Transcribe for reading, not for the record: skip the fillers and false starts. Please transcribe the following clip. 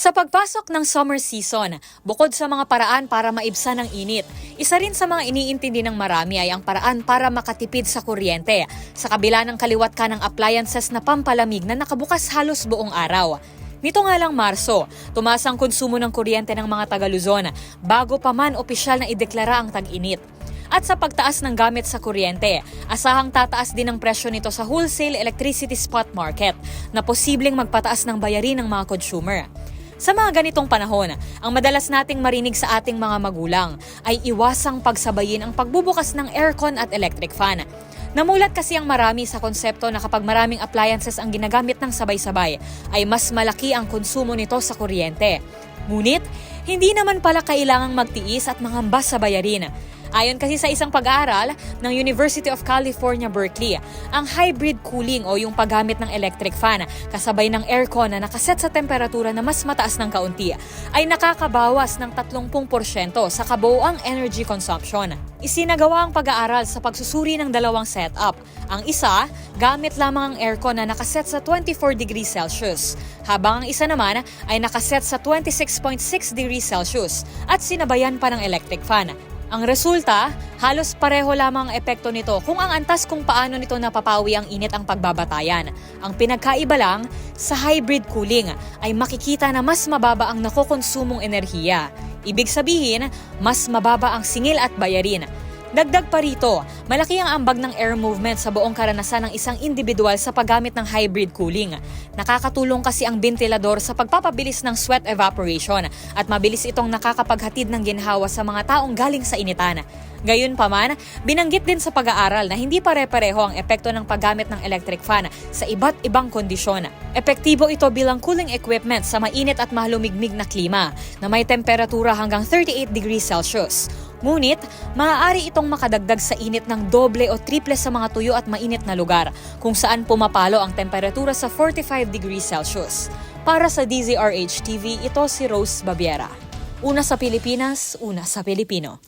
Sa pagpasok ng summer season, bukod sa mga paraan para maibsan ang init, isa rin sa mga iniintindi ng marami ay ang paraan para makatipid sa kuryente, sa kabila ng kaliwat ka ng appliances na pampalamig na nakabukas halos buong araw. Nito nga lang Marso, tumaas ang konsumo ng kuryente ng mga taga-Luzon bago pa man opisyal na ideklara ang tag-init. At sa pagtaas ng gamit sa kuryente, asahang tataas din ang presyo nito sa wholesale electricity spot market na posibleng magpataas ng bayarin ng mga consumer. Sa mga ganitong panahon, ang madalas nating marinig sa ating mga magulang ay iwasang pagsabayin ang pagbubukas ng aircon at electric fan. Namulat kasi ang marami sa konsepto na kapag maraming appliances ang ginagamit ng sabay-sabay, ay mas malaki ang konsumo nito sa kuryente. Ngunit, hindi naman pala kailangang magtiis at mangamba sa bayarin. Ayon kasi sa isang pag-aaral ng University of California, Berkeley, ang hybrid cooling o yung paggamit ng electric fan kasabay ng aircon na nakaset sa temperatura na mas mataas ng kaunti ay nakakabawas ng 30% sa kabuuang energy consumption. Isinagawa ang pag-aaral sa pagsusuri ng dalawang setup. Ang isa, gamit lamang ang aircon na nakaset sa 24 degrees Celsius, habang ang isa naman ay nakaset sa 26.6 degrees Celsius at sinabayan pa ng electric fan. Ang resulta, halos pareho lamang ang epekto nito kung ang antas kung paano nito napapawi ang init ang pagbabatayan. Ang pinagkaiba lang, sa hybrid cooling ay makikita na mas mababa ang nakokonsumong enerhiya. Ibig sabihin, mas mababa ang singil at bayarin. Dagdag pa rito, malaki ang ambag ng air movement sa buong karanasan ng isang individual sa paggamit ng hybrid cooling. Nakakatulong kasi ang ventilador sa pagpapabilis ng sweat evaporation at mabilis itong nakakapaghatid ng ginhawa sa mga taong galing sa initan. Gayunpaman, binanggit din sa pag-aaral na hindi pare-pareho ang epekto ng paggamit ng electric fan sa iba't ibang kondisyon. Epektibo ito bilang cooling equipment sa mainit at malumigmig na klima na may temperatura hanggang 38 degrees Celsius. Ngunit, maaari itong makadagdag sa init ng doble o triple sa mga tuyo at mainit na lugar, kung saan pumapalo ang temperatura sa 45 degrees Celsius. Para sa DZRH TV, ito si Rose Babiera. Una sa Pilipinas, una sa Pilipino.